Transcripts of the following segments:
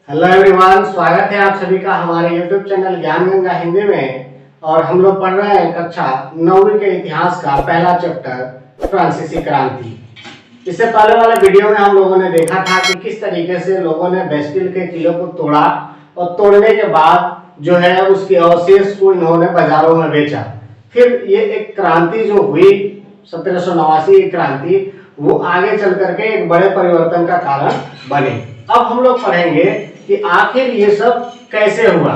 Hello everyone, स्वागत है आप सभी का हमारे यूट्यूब चैनल ज्ञान गंगा हिंदी में। और हम लोग पढ़ रहे हैं कक्षा 9वीं के इतिहास का पहला चैप्टर फ्रांसीसी क्रांति। इससे पहले वाले वीडियो में हम लोगों ने देखा था कि किस तरीके से लोगों ने बेस्टिल के किले को तोड़ा और तोड़ने के बाद जो है उसके अवशेष को इन्होंने बाजारों में बेचा। फिर ये एक क्रांति जो हुई 1789 की क्रांति, वो आगे चल करके एक बड़े परिवर्तन का कारण बने। अब हम लोग पढ़ेंगे कि आखिर ये सब कैसे हुआ।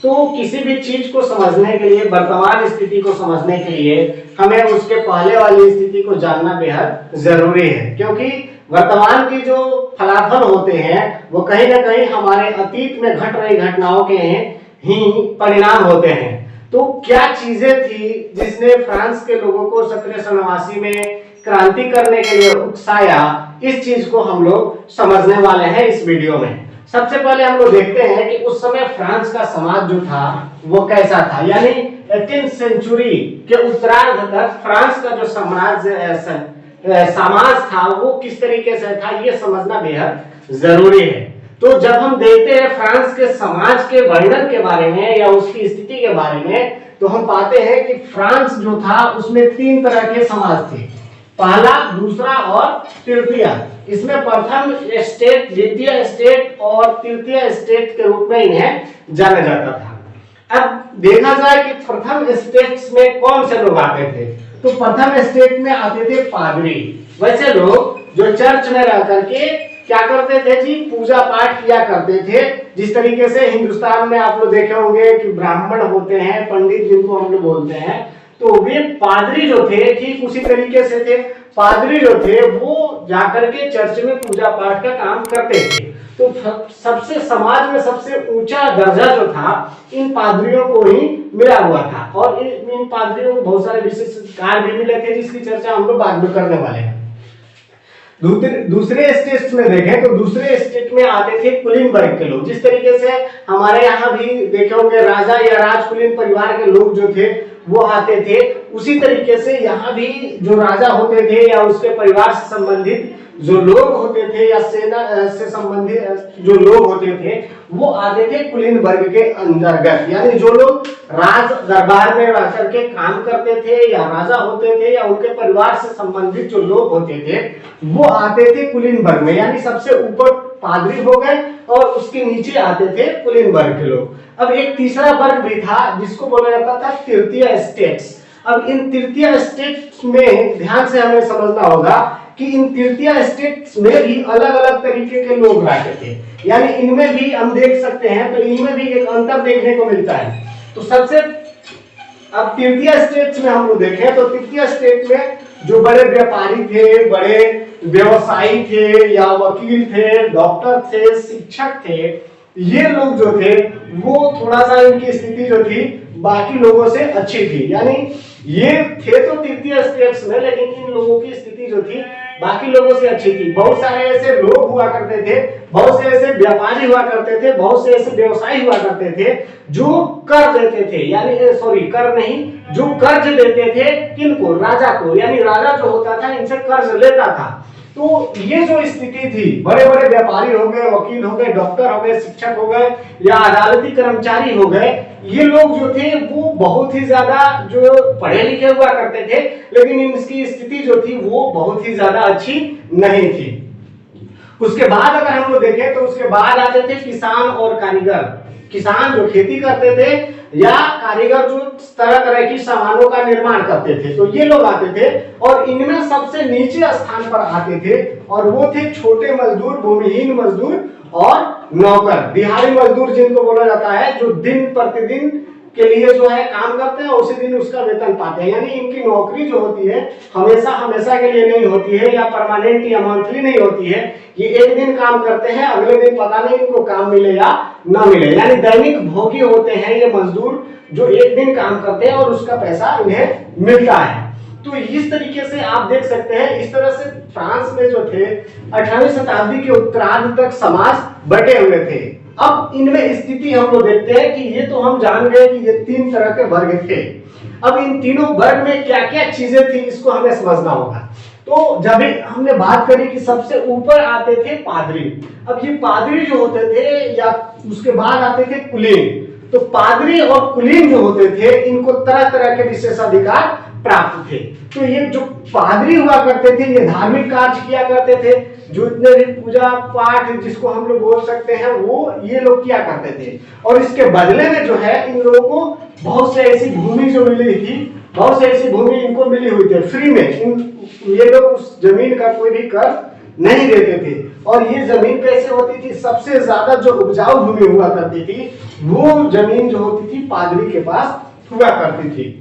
तो किसी भी चीज को समझने के लिए, वर्तमान स्थिति को समझने के लिए हमें उसके पहले वाली स्थिति को जानना बेहद जरूरी है, क्योंकि वर्तमान की जो फलाफल होते हैं वो कहीं ना कहीं हमारे अतीत में घट रही घटनाओं के ही परिणाम होते हैं। तो क्या चीजें थी जिसने फ्रांस के लोगों को 1789 में क्रांति करने के लिए उकसाया, इस चीज को हम लोग समझने वाले हैं इस वीडियो में। सबसे पहले हम लोग देखते हैं कि उस समय फ्रांस का समाज जो था वो कैसा था, यानी 18वीं सेंचुरी के उत्तरार्ध तक फ्रांस का जो समाज था वो किस तरीके से था, ये समझना बेहद जरूरी है। तो जब हम देखते हैं फ्रांस के समाज के वर्णन के बारे में या उसकी स्थिति के बारे में, तो हम पाते हैं कि फ्रांस जो था उसमें 3 तरह के समाज थे, पहला, दूसरा और तृतीय। इसमें प्रथम स्टेट, द्वितीय स्टेट और तृतीय स्टेट के रूप में इन्हें जाना जाता था। अब देखा जाए कि प्रथम स्टेट्स में कौन से लोग आते थे, तो प्रथम स्टेट में आते थे पादरी। वैसे लोग जो चर्च में रह करके क्या करते थे जी, पूजा पाठ किया करते थे। जिस तरीके से हिंदुस्तान में आप लोग देखे होंगे कि ब्राह्मण होते हैं, पंडित जिनको हम लोग बोलते हैं, तो वे पादरी जो थे ठीक उसी तरीके से थे। पादरी जो थे वो जाकर के चर्च में पूजा पाठ का काम करते थे। तो सबसे समाज में सबसे ऊंचा दर्जा जो था इन पादरियों को ही मिला हुआ था, और इन पादरियों को बहुत सारे विशेष कार्य भी मिले थे जिसकी चर्चा हम लोग बाद में करने वाले हैं। दूसरे स्टेट में देखें तो दूसरे स्टेट में आते थे कुलीन वर्ग के लोग। जिस तरीके से हमारे यहाँ भी देखे होंगे राजा या राजकुलीन परिवार के लोग जो थे वो आते थे, उसी तरीके से यहाँ भी जो राजा होते थे या उसके परिवार से संबंधित जो लोग होते थे या सेना से संबंधित जो लोग होते थे वो आते थे कुलीन वर्ग के अंतर्गत। यानी जो लोग राज दरबार में रह करके काम करते थे या राजा होते थे या उनके परिवार से संबंधित जो लोग होते थे वो आते थे कुलीन वर्ग में। यानी सबसे ऊपर पादरी हो गए और उसके नीचे आते थे कुलीन वर्ग के लोग। अब एक तीसरा वर्ग भी था जिसको बोला जाता था तृतीय स्टेट्स। अब इन तृतीय स्टेट्स में ध्यान से हमें समझना होगा कि इन तृतीय स्टेट्स में भी अलग अलग तरीके के लोग रहते थे। यानी इनमें भी हम देख सकते हैं तो इनमें भी एक अंतर देखने को मिलता है। तो सबसे अब तृतीय स्टेट्स में हम लोग देखें तो तृतीय स्टेट में जो बड़े व्यापारी थे, बड़े व्यवसायी थे या वकील थे, डॉक्टर थे, शिक्षक थे, ये लोग जो थे वो थोड़ा सा इनकी स्थिति जो थी बाकी लोगों से अच्छी थी। यानी ये थे तो तृतीय स्टेट्स में, लेकिन इन लोगों की स्थिति जो थी बाकी लोगों से अच्छी थी। बहुत सारे ऐसे लोग हुआ करते थे, बहुत से ऐसे व्यापारी हुआ करते थे, बहुत से ऐसे व्यवसायी हुआ करते थे जो कर देते थे, यानी कर नहीं, जो कर्ज देते थे किनको, राजा को। यानी राजा जो होता था इनसे कर्ज लेता था। तो ये जो स्थिति थी, बड़े बड़े व्यापारी हो गए, वकील हो गए, डॉक्टर हो गए, शिक्षक हो गए या अदालती कर्मचारी हो गए, ये लोग जो थे वो बहुत ही ज्यादा जो पढ़े लिखे हुआ करते थे, लेकिन इनकी स्थिति जो थी वो बहुत ही ज्यादा अच्छी नहीं थी। उसके बाद अगर हम लोग देखें तो उसके बाद आते थे किसान और कारीगर। किसान जो खेती करते थे या कारीगर जो तरह तरह की सामानों का निर्माण करते थे, तो ये लोग आते थे। और इनमें सबसे नीचे स्थान पर आते थे और वो थे छोटे मजदूर, भूमिहीन मजदूर और नौकर, दिहाड़ी मजदूर जिनको बोला जाता है, जो दिन प्रतिदिन के लिए जो है काम करते हैं और उसी दिन उसका वेतन पाते हैं। यानी इनकी नौकरी जो होती है हमेशा हमेशा के लिए नहीं होती है या परमानेंट या मंथली नहीं होती है। ये एक दिन काम करते हैं, अगले दिन पता नहीं इनको काम मिले या ना मिले। यानी दैनिक भोगी होते हैं ये मजदूर जो एक दिन काम करते हैं और उसका पैसा इन्हें मिलता है। तो इस तरीके से आप देख सकते हैं, इस तरह से फ्रांस में जो थे 18वीं शताब्दी के उत्तरार्ध तक समाज बटे हुए थे। अब इनमें स्थिति हम लोग देखते हैं कि ये तो हम जान गए कि ये 3 तरह के वर्ग थे। अब इन तीनों वर्ग में क्या क्या चीजें थी इसको हमें समझना होगा। तो जब हमने बात करी कि सबसे ऊपर आते थे पादरी, अब ये पादरी जो होते थे या उसके बाद आते थे कुलीन, तो पादरी और कुलीन जो होते थे इनको तरह तरह के विशेषाधिकार प्राप्त थे। तो ये जो पादरी हुआ करते थे ये धार्मिक कार्य किया करते थे, जो इतने भी पूजा पाठ जिसको हम लोग बोल सकते हैं वो ये लोग किया करते थे। और इसके बदले में जो है इन लोगों को बहुत से ऐसी भूमि जो मिली थी, बहुत से ऐसी भूमि इनको मिली हुई थी फ्री में। ये लोग उस जमीन का कोई भी कर नहीं देते थे। और ये जमीन कैसे होती थी, सबसे ज्यादा जो उपजाऊ भूमि हुआ करती थी वो जमीन जो होती थी पादरी के पास हुआ करती थी।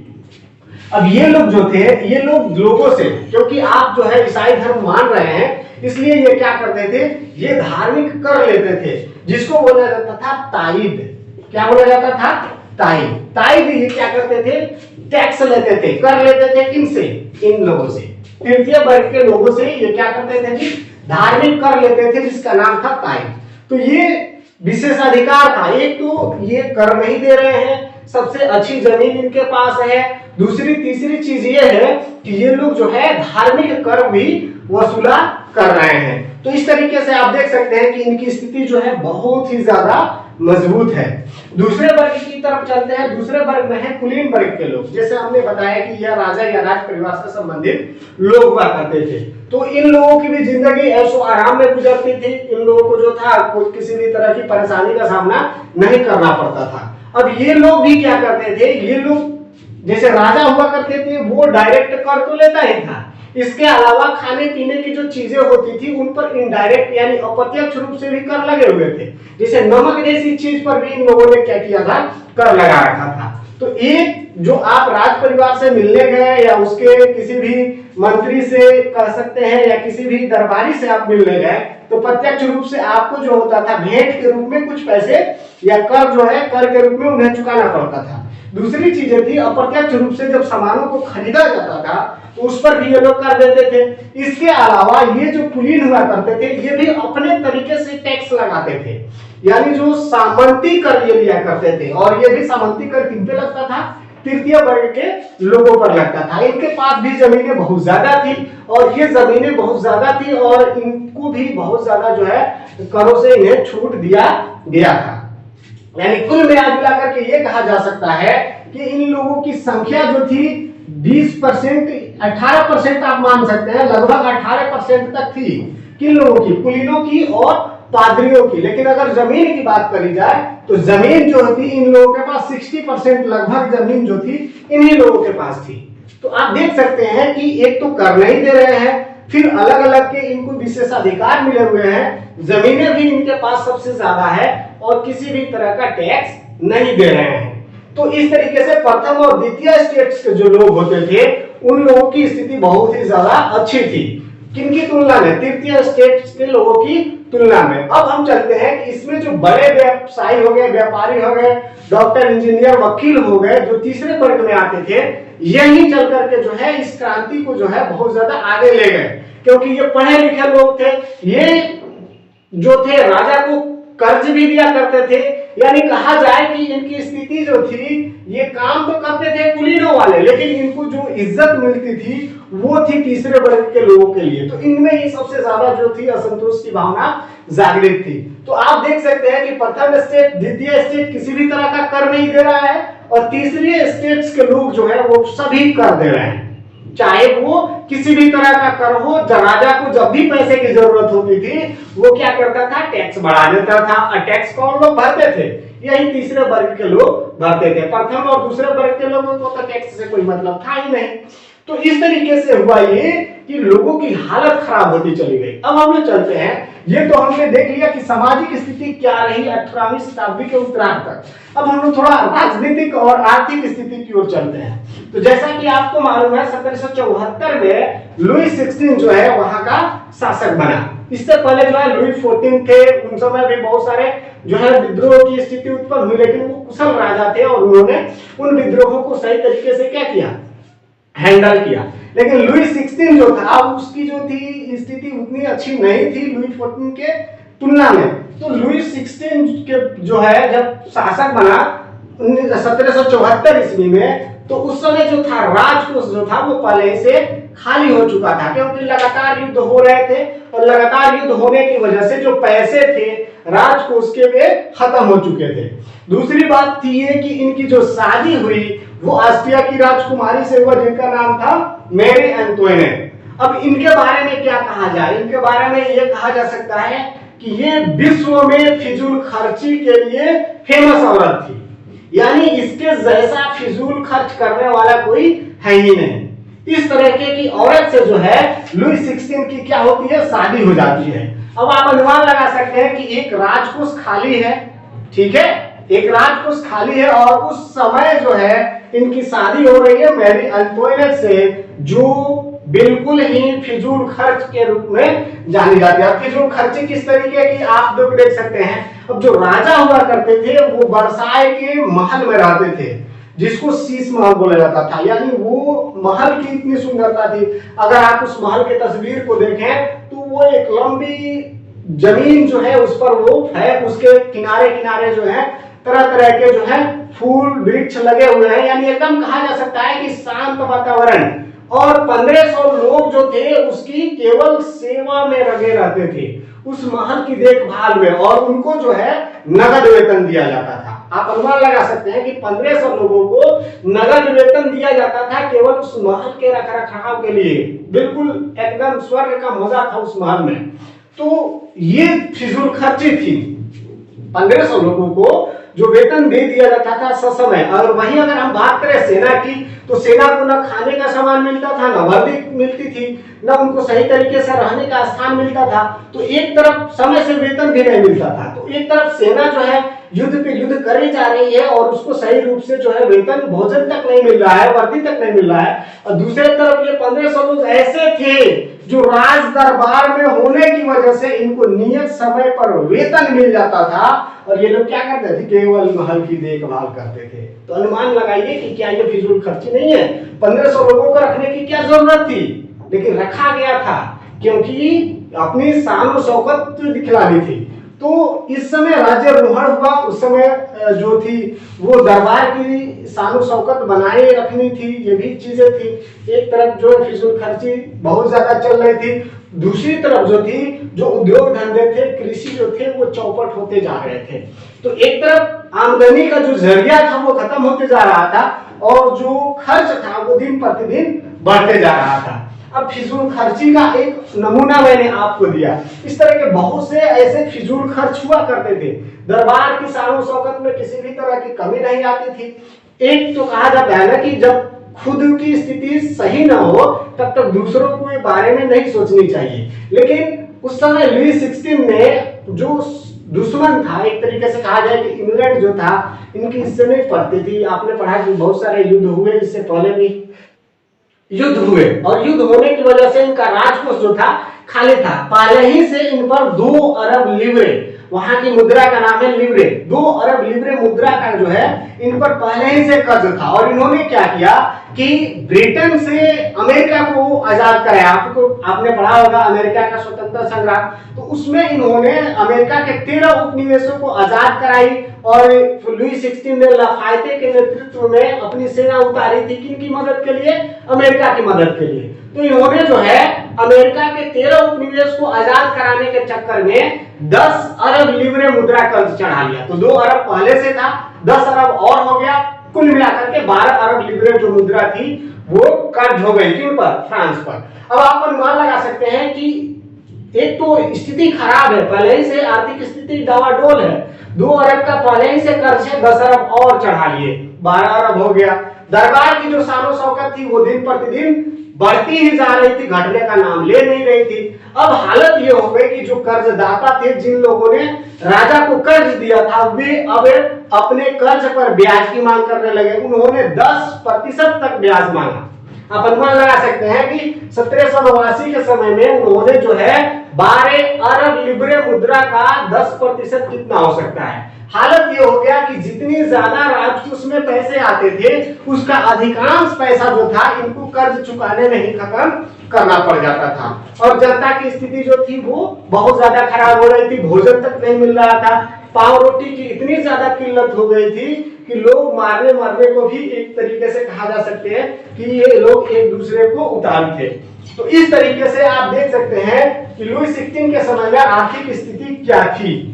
अब ये लोग जो थे ये लोग लोगों से, क्योंकि आप जो है ईसाई धर्म मान रहे हैं इसलिए ये क्या करते थे, ये धार्मिक कर लेते थे जिसको बोला जाता था ताइद। क्या बोला जाता था, ताइद। ताइद ये क्या करते थे, टैक्स लेते थे, कर लेते थे किनसे, इन लोगों से, तृतीय वर्ग के लोगों से ये क्या करते थे जी, धार्मिक कर लेते थे जिसका नाम था ताइद। तो ये विशेषाधिकार था, एक तो ये कर नहीं दे रहे हैं, सबसे अच्छी जमीन इनके पास है, दूसरी तीसरी चीज ये है कि ये लोग जो है धार्मिक कर भी वसूला कर रहे हैं। तो इस तरीके से आप देख सकते हैं कि इनकी स्थिति जो है बहुत ही ज्यादा मजबूत है। दूसरे वर्ग की तरफ चलते हैं, दूसरे वर्ग में है कुलीन वर्ग के लोग। जैसे हमने बताया कि यह राजा या राज परिवार से संबंधित लोग हुआ करते थे। तो इन लोगों की भी जिंदगी ऐशो आराम में गुजरती थी, इन लोगों को जो था कोई किसी भी तरह की परेशानी का सामना नहीं करना पड़ता था। अब ये लोग भी क्या करते थे, ये लोग जैसे राजा हुआ करते थे वो डायरेक्ट कर तो लेता ही था, इसके अलावा खाने पीने की जो चीजें होती थी उन पर इनडायरेक्ट यानी अप्रत्यक्ष रूप से भी कर लगे हुए थे। जैसे नमक जैसी चीज पर भी इन लोगों ने क्या किया था, कर लगा रखा था। तो एक जो आप राज परिवार से मिलने गए या उसके किसी भी मंत्री से कह सकते हैं या किसी भी दरबारी से आप मिलने गए तो प्रत्यक्ष रूप से आपको जो होता था भेंट के रूप में कुछ पैसे या कर जो है कर के रूप में उन्हें चुकाना पड़ता था। दूसरी चीजें थी अप्रत्यक्ष रूप से जब सामानों को खरीदा जाता था तो उस पर भी ये लोग कर देते थे। इसके अलावा ये जो कुलीन हुआ करते थे ये भी अपने तरीके से टैक्स लगाते थे, यानी जो सामंती कर ये लिया करते थे। और ये भी सामंती कर किन पे लगता था, तृतीय वर्ग के लोगों पर लगता था। इनके पास भी जमीनें बहुत ज्यादा थी और ये जमीनें बहुत ज्यादा थी और इनको भी बहुत ज्यादा जो है करों से इन्हें छूट दिया गया था। यानी कुल मिलाकर के ये कहा जा सकता है कि इन लोगों की संख्या जो थी 20%, 18% आप मान सकते हैं, लगभग 18% तक थी किन लोगों की, कुलीनों की और पादरियों की। लेकिन अगर जमीन की बात करी जाए तो जमीन जो थी इन लोगों के पास 60% लगभग जमीन जो थी इन्हीं लोगों के पास थी। तो आप देख सकते हैं कि एक तो कर नहीं दे रहे हैं, फिर अलग अलग के इनको विशेषाधिकार मिले हुए हैं, जमीनें भी इनके पास सबसे ज्यादा है और किसी भी तरह का टैक्स नहीं दे रहे हैं। तो इस तरीके से प्रथम और द्वितीय स्टेट्स के जो लोग होते थे उन लोगों की स्थिति बहुत ही ज्यादा अच्छी थी। किनकी तुलना में, तृतीय स्टेट्स के लोगों की तुलना में। अब हम चलते हैं कि इसमें जो बड़े व्यवसायी हो गए, व्यापारी हो गए, डॉक्टर, इंजीनियर, वकील हो गए, जो तीसरे वर्ग में आते थे, यही चल करके जो है इस क्रांति को जो है बहुत ज्यादा आगे ले गए, क्योंकि ये पढ़े लिखे लोग थे। ये जो थे राजा को कर्ज भी दिया करते थे, यानी कहा जाए कि इनकी स्थिति जो थी, ये काम तो करते थे कुलीनों वाले, लेकिन इनको जो इज्जत मिलती थी वो थी तीसरे वर्ग के लोगों के लिए। तो इनमें ही सबसे ज्यादा जो थी असंतोष की भावना जागृत थी। तो आप देख सकते हैं कि प्रथम स्टेट, द्वितीय स्टेट किसी भी तरह का कर नहीं दे रहा है और तीसरी स्टेट्स के लोग जो है वो सभी कर दे रहे हैं, चाहे वो किसी भी तरह का कर हो। राजा को जब भी पैसे की जरूरत होती थी वो क्या करता था, टैक्स बढ़ा देता था। और टैक्स कौन लोग भरते थे, यही तीसरे वर्ग के लोग भरते थे। प्रथम और दूसरे वर्ग के लोगों को तो टैक्स से कोई मतलब था ही नहीं। तो इस तरीके से हुआ ये कि लोगों की हालत खराब होती चली गई। अब हम लोग चलते हैं, ये तो हमने देख लिया कि सामाजिक स्थिति क्या रही 18वीं शताब्दी के उत्तरार्ध तक। अब हम लोग थोड़ा राजनीतिक और आर्थिक स्थिति की ओर चलते हैं। तो जैसा कि आपको मालूम है 1774 में लुई 16 जो है वहां का शासक बना। इससे पहले जो है लुई 14 थे, उन समय भी बहुत सारे जो है विद्रोह की स्थिति उत्पन्न हुई, लेकिन वो कुशल राजा थे और उन्होंने उन विद्रोहों को सही तरीके से क्या किया, हैंडल किया। लेकिन लुई 16 जो था उसकी जो थी स्थिति उतनी अच्छी नहीं थी लुई 14 के तुलना में। तो लुई 16 के जो है जब शासक बना 1774 ईस्वी में, तो तो उस समय जो था राजकोष जो था वो पहले से खाली हो चुका था, क्योंकि लगातार युद्ध हो रहे थे और लगातार युद्ध होने की वजह से जो पैसे थे राजकोष के वे खत्म हो चुके थे। दूसरी बात थी ये कि इनकी जो शादी हुई वो ऑस्ट्रिया की राजकुमारी से हुआ जिनका नाम था मैरी एंटोइनेट। अब इनके बारे में क्या कहा जाए, इनके बारे में ये कहा जा सकता है कि ये विश्व में फिजूल खर्ची के लिए फेमस औरत थी, यानी इसके जैसा फिजूल खर्च करने वाला कोई है ही नहीं। इस तरह की औरत से जो है लुई 16 की क्या होती है, शादी हो जाती है। अब आप अनुमान लगा सकते हैं कि एक राजकोष खाली है, ठीक है, एक राजकोष खाली है और उस समय जो है इनकी शादी हो रही है मैरी एंटोइनेट से, जो बिल्कुल ही फिजूल खर्च के रूप में जानी जाती है। फिजूल खर्ची किस तरीके की आप लोग देख सकते हैं। अब जो राजा हुआ करते थे वो वर्साय के महल में रहते थे, जिसको शीश महल बोला जाता था, यानी वो महल की इतनी सुंदरता थी। अगर आप उस महल के तस्वीर को देखें तो वो एक लंबी जमीन जो है उस पर वो है, उसके किनारे किनारे जो है तरह तरह के जो है फूल वृक्ष लगे हुए हैं, यानी एकदम कहा जा सकता है कि शांत वातावरण। और 1500 लोग जो थे उसकी केवल सेवा में लगे रहते थे, उस महल की देखभाल में, और उनको जो है नगद वेतन दिया जाता था। आप अनुमान लगा सकते हैं कि 1500 लोगों को नगद वेतन दिया जाता था केवल उस महल के रखरखाव के लिए। बिल्कुल एकदम स्वर्ग का मजा था उस महल में। तो ये फिजूल खर्ची थी। 1500 लोगों को जो वेतन दे दिया जाता था ससमय। और वहीं अगर हम बात करें सेना की, तो सेना को न खाने का सामान मिलता था, न वर्दी मिलती थी, न उनको सही तरीके से रहने का स्थान मिलता था। तो एक तरफ समय से वेतन भी नहीं मिलता था, तो एक तरफ सेना जो है युद्ध पे युद्ध करी जा रही है और उसको सही रूप से जो है वेतन भोजन तक नहीं मिल रहा है, वर्दी तक नहीं मिल रहा है। और दूसरे तरफ ये 1500 लोग ऐसे थे जो राज दरबार में होने की वजह से इनको नियत समय पर वेतन मिल जाता था, और ये लोग क्या करते थे, केवल महल की देखभाल करते थे। तो अनुमान लगाइए कि क्या ये फिजूल खर्ची नहीं है। 1500 लोगों को रखने की क्या जरूरत थी, लेकिन रखा गया था क्योंकि अपनी शान और शौकत दिखलानी थी। तो इस समय राज्यारोहण हुआ, उस समय जो थी वो दरबार की शान और शौकत बनाए रखनी थी, ये भी चीजें थी। एक तरफ जो फिजूल खर्ची बहुत ज्यादा चल रही थी, दूसरी तरफ जो थी जो उद्योग धंधे थे, कृषि जो थे वो चौपट होते जा रहे थे। तो एक तरफ आमदनी का जो जरिया था वो खत्म होते जा रहा था और जो खर्च था वो दिन प्रतिदिन बढ़ते जा रहा था। अब फिजूल खर्ची का एक नमूना मैंने आपको दिया। इस तरह के बहुत से ऐसे फिजूल खर्च हुआ करते थे। दरबार की शान और शौकत में किसी भी तरह की कमी नहीं आती थी। एक तो कहा जाता है ना कि जब खुद की स्थिति सही ना हो तब तक दूसरों के बारे में नहीं सोचनी चाहिए। लेकिन उस समय लुई 16 ने जो दुश्मन था, एक तरीके से कहा जाए कि इंग्लैंड जो था, इनकी इससे नहीं पड़ती थी। आपने पढ़ा कि बहुत सारे युद्ध हुए, इससे पहले भी युद्ध हुए, और युद्ध होने की वजह से इनका राजकोष जो था खाली था। पहले ही से इन पर 2 अरब लिब्रे, वहां की मुद्रा का नाम है लिब्रे, 2 अरब लिब्रे मुद्रा का जो है इन पर पहले ही से कर्ज था। और इन्होंने क्या किया कि ब्रिटेन से अमेरिका को आजाद कराया। आपने पढ़ा होगा अमेरिका का स्वतंत्रता संग्राम, तो उसमें इन्होंने अमेरिका के 13 उपनिवेशों को आजाद कराई। और लुई 16 ने लाफायते के नेतृत्व में अपनी सेना उतारी थी, किनकी मदद के लिए, अमेरिका की मदद के लिए। तो इन्होंने जो है अमेरिका के 13 उपनिवेश को आजाद कराने के चक्कर में 10 अरब लिब्रे मुद्रा कर्ज चढ़ा लिया। तो 2 अरब पहले से था, 10 अरब और हो गया, कुल मिलाकर के 12 अरब लिब्रे जो मुद्रा थी वो कर्ज हो गई। किन पर, फ्रांस पर। अब आप अनुमान लगा सकते हैं कि एक तो स्थिति खराब है, पहले ही से आर्थिक स्थिति डावाडोल है, 2 अरब का पहले ही से कर्ज है, 10 अरब और चढ़ा लिए, 12 अरब हो गया। दरबार की जो शान और शौकत थी वो दिन प्रतिदिन बढ़ती ही जा रही थी, घटने का नाम ले नहीं रही थी। अब हालत ये हो गई कि जो कर्जदाता थे, जिन लोगों ने राजा को कर्ज दिया था, वे अब अपने कर्ज पर ब्याज की मांग करने लगे। उन्होंने 10% तक ब्याज मांगा। आप अनुमान लगा सकते हैं कि 1789 के समय में उन्होंने जो है 12 अरब लिब्रे मुद्रा का 10% कितना हो सकता है। हालत ये हो गया कि जितनी ज्यादा राजकोष में पैसे आते थे उसका अधिकांश पैसा जो था इनको कर्ज चुकाने में ही खत्म करना पड़ जाता था। और जनता की स्थिति जो थी वो बहुत ज्यादा खराब हो रही थी, भोजन तक नहीं मिल रहा था, पाव रोटी की इतनी ज्यादा किल्लत हो गई थी कि लोग मारने मारने को भी एक तरीके से कहा जा सकते हैं कि ये लोग एक दूसरे को उतार थे। तो इस तरीके से आप देख सकते हैं कि लुई 16 के समय में आर्थिक स्थिति क्या थी।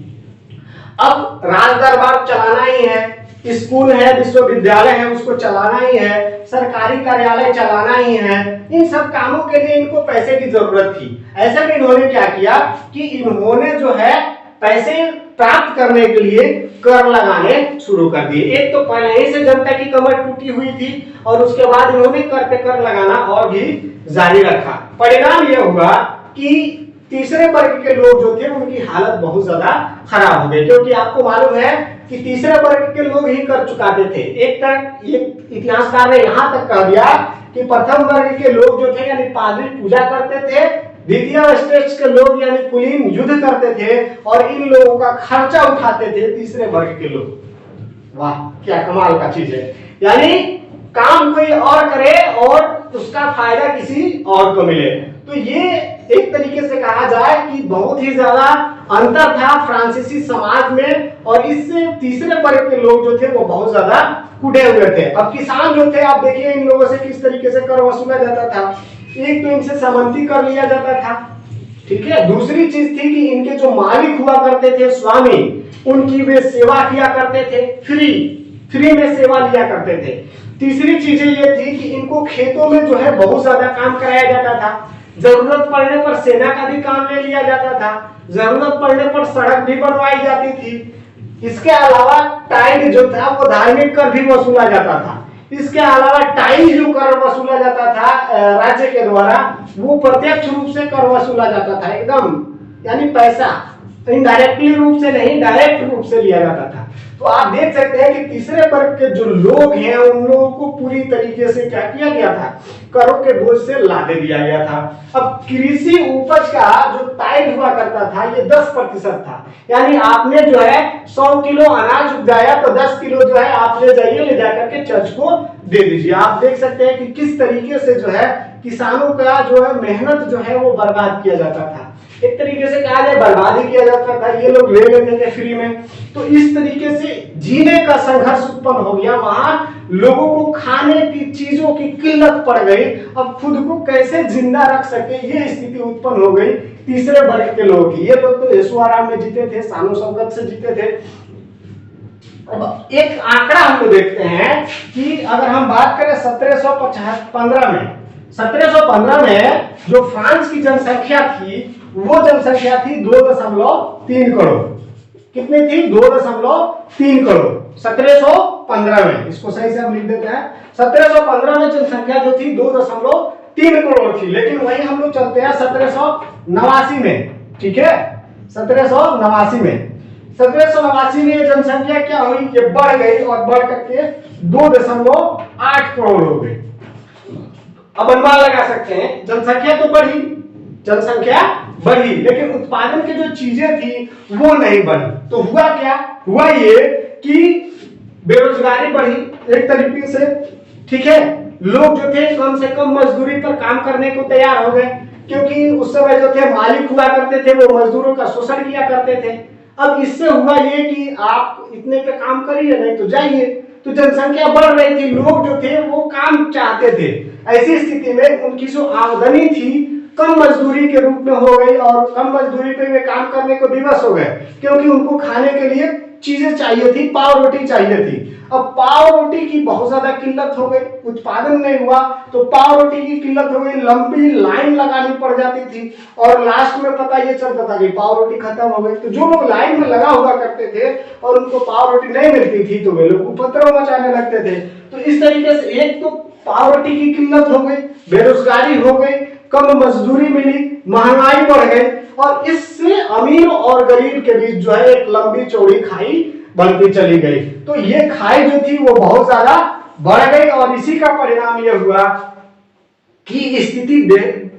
अब राज दरबार चलाना ही है, स्कूल है, विश्वविद्यालय है, उसको चलाना ही है, सरकारी कार्यालय चलाना ही है, इन सब कामों के लिए इनको पैसे की जरूरत थी। ऐसा में इन्होंने क्या किया कि इन्होंने जो है पैसे प्राप्त करने के लिए कर लगाने शुरू कर दिए। एक तो पहले ही से जनता की कमर टूटी हुई थी और उसके बाद इन्होंने कर पे कर लगाना और भी जारी रखा। परिणाम यह हुआ कि तीसरे वर्ग के लोग जो थे उनकी हालत बहुत ज्यादा खराब हो गई, क्योंकि आपको मालूम है कि तीसरे वर्ग के लोग ही कर चुकाते थे। एक तक ये इतिहासकार ने यहाँ तक कह दिया कि प्रथम वर्ग के लोग जो थे यानी पादरी पूजा करते थे, द्वितीय स्टेज के लोग यानी कुलीन युद्ध करते थे और इन लोगों का खर्चा उठाते थे तीसरे वर्ग के लोग। वाह क्या कमाल का चीज है, यानी काम कोई और करे और उसका फायदा किसी और को मिले। तो ये एक तरीके से कहा जाए कि बहुत ही ज्यादा अंतर था फ्रांसीसी समाज में, और इससे तीसरे वर्ग के लोग जो थे वो बहुत ज्यादा कूदे हुए थे। अब किसान जो थे आप देखिए इन लोगों से किस तरीके से कर वसूला जाता था। एक तो इनसे सामंती कर लिया जाता था, ठीक है। दूसरी चीज थी कि इनके जो मालिक हुआ करते थे स्वामी, उनकी वे सेवा किया करते थे, फ्री में सेवा लिया करते थे। तीसरी चीजें ये थी कि इनको खेतों में जो है बहुत ज्यादा काम कराया जाता था। जरूरत पड़ने पर सेना का भी काम ले लिया जाता था, जरूरत पड़ने पर सड़क भी बनवाई जाती थी। इसके अलावा टाइल जो था वो धार्मिक कर भी वसूला जाता था। इसके अलावा टाइल जो कर वसूला जाता था राज्य के द्वारा, वो प्रत्यक्ष रूप से कर वसूला जाता था एकदम, यानी पैसा इनडायरेक्टली रूप से नहीं डायरेक्ट रूप से लिया जाता था। तो आप देख सकते हैं कि तीसरे वर्ग के जो लोग हैं उन लोगों को पूरी तरीके से क्या किया गया था, करों के बोझ से लादे दिया गया था। अब कृषि उपज का जो टाइल हुआ करता था ये 10% था, यानी आपने जो है 100 किलो अनाज उपजाया तो 10 किलो जो है आप ले जाइए, ले जाकर के चर्च को दे दीजिए। आप देख सकते हैं कि किस तरीके से जो है किसानों का जो है मेहनत जो है वो बर्बाद किया जाता था। एक तरीके से कहा जाए बर्बाद ही किया जाता था, ये लोग ले लेते थे फ्री में। तो इस तरीके से जीने का संघर्ष उत्पन्न हो गया, वहां लोगों को खाने की चीजों की किल्लत पड़ गई। अब खुद को कैसे जिंदा रख सके ये स्थिति उत्पन्न हो गई तीसरे वर्ग के लोगों की। ये लोग तो ऐशोआराम में जीते थे, शानो शौकत से जीते थे। अब एक आंकड़ा हम लोग देखते हैं कि अगर हम बात करें 1715 में जो फ्रांस की जनसंख्या थी वो जनसंख्या थी 2.3 करोड़। कितनी थी? 2.3 करोड़ 1715 में। इसको सही से हम लिख देते हैं। 1715 में जनसंख्या जो थी 2.3 करोड़ थी, लेकिन वही हम लोग चलते हैं 1789 में, ठीक है। 1789 में जनसंख्या क्या हुई, ये बढ़ गई और बढ़ करके 2.8 करोड़ हो गई। अब अनुमान लगा सकते हैं जनसंख्या तो बढ़ी लेकिन उत्पादन की जो चीजें थी वो नहीं बढ़ी। तो हुआ क्या, हुआ ये कि बेरोजगारी बढ़ी एक तरीके से, ठीक है। लोग जो थे कम से कम मजदूरी पर काम करने को तैयार हो गए, क्योंकि उस समय जो थे मालिक हुआ करते थे वो मजदूरों का शोषण किया करते थे। अब इससे हुआ ये कि आप इतने पे काम करिए नहीं तो जाइए। तो जनसंख्या बढ़ रही थी, लोग जो थे वो काम चाहते थे। ऐसी स्थिति में उनकी जो आमदनी थी कम मजदूरी के रूप में हो गई और कम मजदूरी पे वे काम करने को विवश हो गए, क्योंकि उनको खाने के लिए चीजें चाहिए थी, पाव रोटी चाहिए थी। अब पाव रोटी की बहुत ज्यादा किल्लत हो गई, उत्पादन नहीं हुआ तो पाव रोटी की किल्लत हो गई, लंबी लाइन लगानी पड़ जाती थी और लास्ट में पता ये चलता था कि पाव रोटी खत्म हो गई। तो जो लोग लाइन में लगा हुआ करते थे और उनको पाव रोटी नहीं मिलती थी तो वे लोग उपद्रव मचाने लगते थे। तो इस तरीके से एक तो पाव रोटी की किल्लत हो गई, बेरोजगारी हो गई, कम मजदूरी मिली, महंगाई बढ़ गई और इससे अमीर और गरीब के बीच जो है एक लंबी चौड़ी खाई बनती चली गई। तो ये खाई जो थी वो बहुत ज्यादा बढ़ गई और इसी का परिणाम ये हुआ कि स्थिति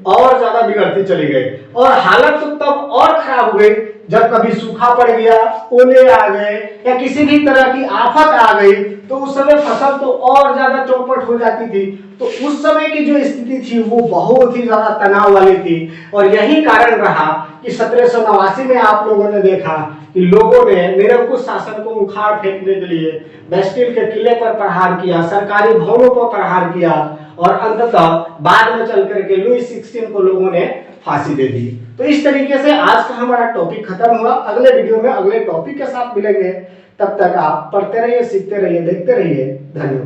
और ज्यादा बिगड़ती चली गई और हालत तो तब और खराब हो गई जब कभी सूखा पड़ गया, ओले आ गए या किसी भी तरह की आफत आ गई तो उस समय फसल तो और ज्यादा चौपट हो जाती थी। तो उस समय की जो स्थिति थी वो बहुत ही ज्यादा तनाव वाली थी और यही कारण रहा कि 1789 में आप लोगों ने देखा कि लोगों ने निरंकुश शासन को उखाड़ फेंकने के लिए बेस्टिल के किले पर प्रहार किया, सरकारी भवनों पर प्रहार किया और अंततः बाद में चल करके लुई 16 को लोगों ने फांसी दे दी। तो इस तरीके से आज का हमारा टॉपिक खत्म हुआ। अगले वीडियो में अगले टॉपिक के साथ मिलेंगे। तब तक आप पढ़ते रहिए, सीखते रहिए, देखते रहिए। धन्यवाद।